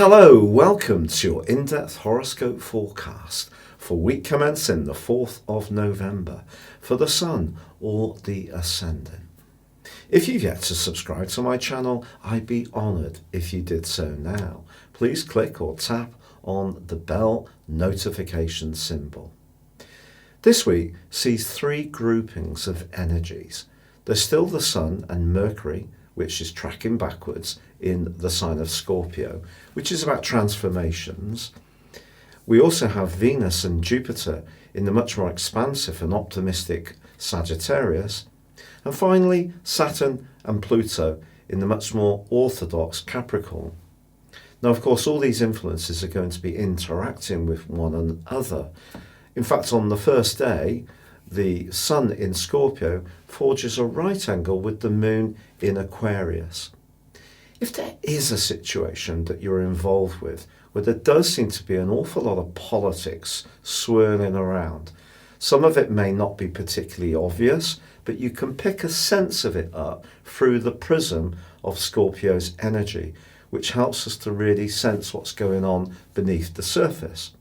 Hello, welcome to your in-depth horoscope forecast for week commencing the 4th of November for the Sun or the Ascendant. If you've yet to subscribe to my channel, I'd be honoured if you did so now. Please click or tap on the bell notification symbol. This week sees three groupings of energies. There's still the Sun and Mercury, which is tracking backwards in the sign of Scorpio, which is about transformations. We also have Venus and Jupiter in the much more expansive and optimistic Sagittarius. And finally, Saturn and Pluto in the much more orthodox Capricorn. Now, of course, all these influences are going to be interacting with one another. In fact, on the first day, the Sun in Scorpio forges a right angle with the Moon in Aquarius. If there is a situation that you're involved with where there does seem to be an awful lot of politics swirling around, some of it may not be particularly obvious, but you can pick a sense of it up through the prism of Scorpio's energy, which helps us to really sense what's going on beneath the surface.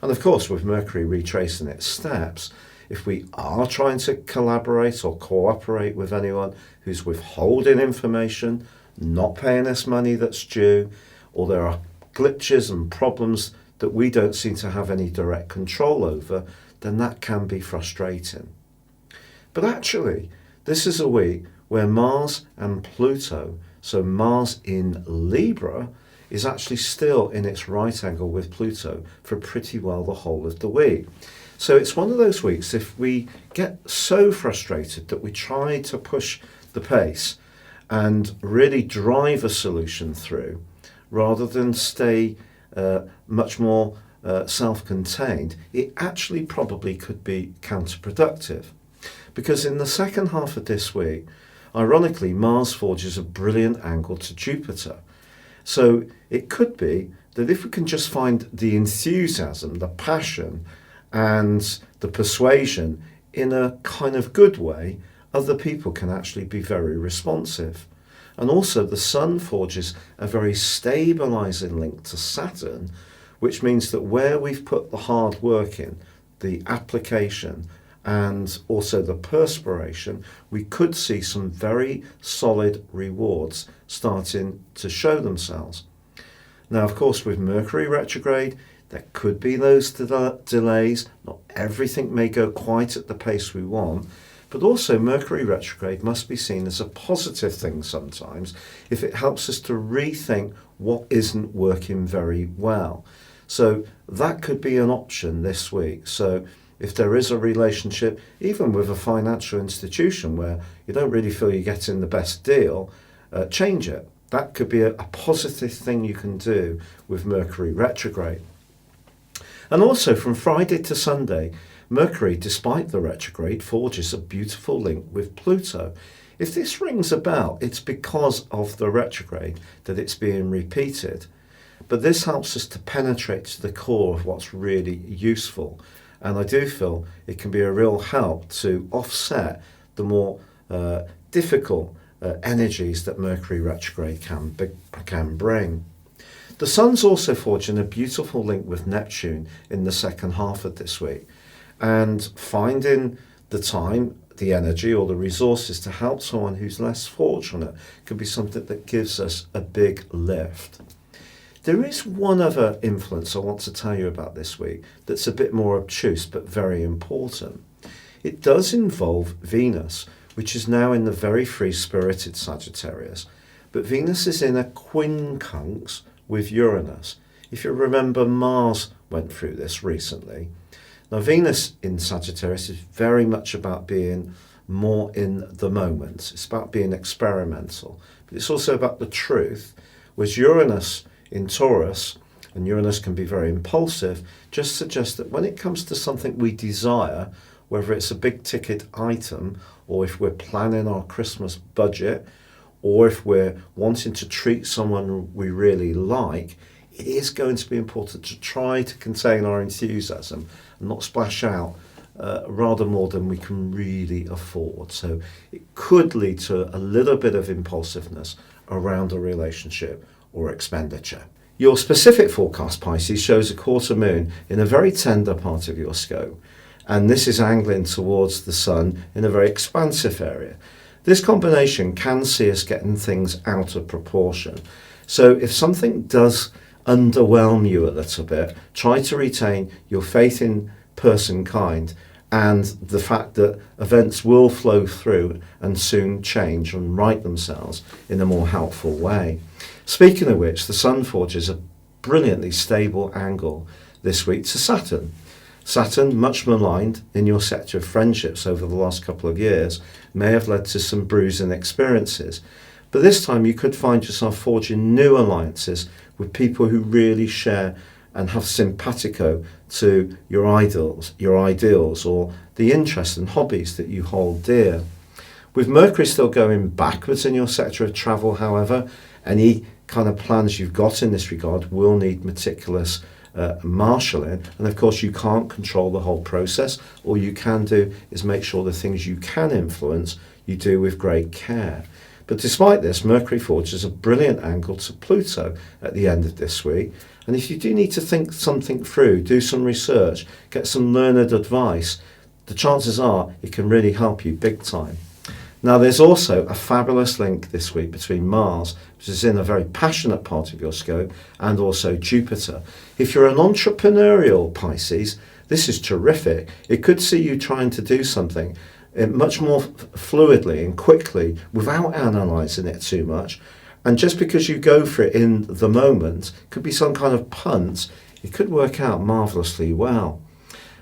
And of course, with Mercury retracing its steps, if we are trying to collaborate or cooperate with anyone who's withholding information, not paying us money that's due, or there are glitches and problems that we don't seem to have any direct control over, then that can be frustrating. But actually, this is a week where Mars and Pluto, so Mars in Libra, is actually still in its right angle with Pluto for pretty well the whole of the week. So it's one of those weeks, if we get so frustrated that we try to push the pace and really drive a solution through, rather than stay much more self-contained, it actually probably could be counterproductive. Because in the second half of this week, ironically, Mars forges a brilliant angle to Jupiter. So it could be that if we can just find the enthusiasm, the passion, and the persuasion in a kind of good way, other people can actually be very responsive. And also the Sun forges a very stabilizing link to Saturn, which means that where we've put the hard work in, the application, and also the perspiration, we could see some very solid rewards starting to show themselves. Now, of course, with Mercury retrograde, there could be those delays. Not everything may go quite at the pace we want, but also Mercury retrograde must be seen as a positive thing sometimes if it helps us to rethink what isn't working very well. So that could be an option this week. So if there is a relationship, even with a financial institution where you don't really feel you're getting the best deal, change it. That could be a positive thing you can do with Mercury retrograde. And also from Friday to Sunday, Mercury, despite the retrograde, forges a beautiful link with Pluto. If this rings a bell, it's because of the retrograde that it's being repeated. But this helps us to penetrate to the core of what's really useful. And I do feel it can be a real help to offset the more difficult energies that Mercury retrograde can bring. The Sun's also forging a beautiful link with Neptune in the second half of this week. And finding the time, the energy or the resources to help someone who's less fortunate can be something that gives us a big lift. There is one other influence I want to tell you about this week that's a bit more obtuse but very important. It does involve Venus, which is now in the very free-spirited Sagittarius, but Venus is in a quincunx with Uranus. If you remember, Mars went through this recently. Now, Venus in Sagittarius is very much about being more in the moment. It's about being experimental, but it's also about the truth, whereas Uranus in Taurus, and Uranus can be very impulsive, just suggests that when it comes to something we desire, whether it's a big ticket item, or if we're planning our Christmas budget, or if we're wanting to treat someone we really like, it is going to be important to try to contain our enthusiasm and not splash out rather more than we can really afford. So it could lead to a little bit of impulsiveness around a relationship or expenditure. Your specific forecast, Pisces, shows a quarter moon in a very tender part of your scope, and this is angling towards the sun in a very expansive area. This combination can see us getting things out of proportion. So if something does underwhelm you a little bit, try to retain your faith in person kind and the fact that events will flow through and soon change and right themselves in a more helpful way. Speaking of which, the Sun forges a brilliantly stable angle this week to Saturn. Saturn, much maligned in your sector of friendships over the last couple of years, may have led to some bruising experiences. But this time you could find yourself forging new alliances with people who really share and have simpatico to your ideals, or the interests and hobbies that you hold dear. With Mercury still going backwards in your sector of travel, however, any kind of plans you've got in this regard will need meticulous marshalling, and of course you can't control the whole process. All you can do is make sure the things you can influence you do with great care. But despite this, Mercury forges a brilliant angle to Pluto at the end of this week, and if you do need to think something through, do some research, get some learned advice, the chances are it can really help you big time. Now, there's also a fabulous link this week between Mars, which is in a very passionate part of your scope, and also Jupiter. If you're an entrepreneurial Pisces, this is terrific. It could see you trying to do something much more fluidly and quickly without analysing it too much. And just because you go for it in the moment, could be some kind of punt, it could work out marvellously well.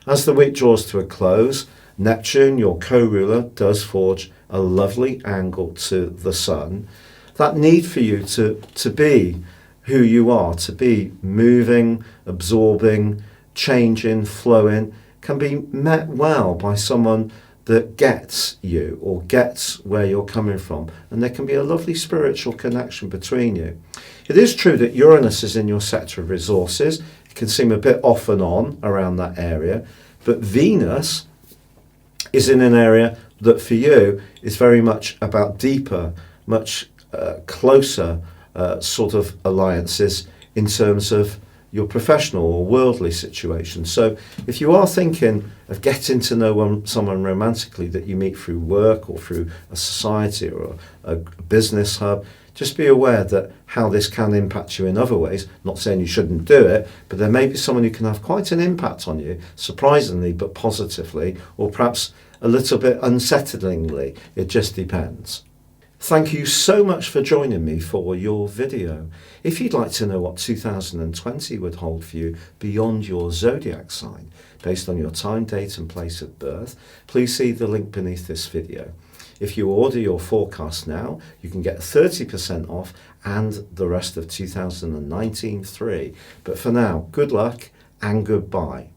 As the week draws to a close, Neptune, your co-ruler, does forge a lovely angle to the Sun. That need for you to be who you are, to be moving, absorbing, changing, flowing, can be met well by someone that gets you or gets where you're coming from, and there can be a lovely spiritual connection between you. It is true that Uranus is in your sector of resources. It can seem a bit off and on around that area, but Venus is in an area that for you is very much about deeper, much closer sort of alliances in terms of your professional or worldly situation. So if you are thinking of getting to know someone romantically that you meet through work or through a society or a business hub, just be aware that how this can impact you in other ways. Not saying you shouldn't do it, but there may be someone who can have quite an impact on you, surprisingly but positively, or perhaps a little bit unsettlingly. It just depends. Thank you so much for joining me for your video. If you'd like to know what 2020 would hold for you beyond your zodiac sign, based on your time, date and place of birth, please see the link beneath this video. If you order your forecast now, you can get 30% off and the rest of 2019 free. But for now, good luck and goodbye.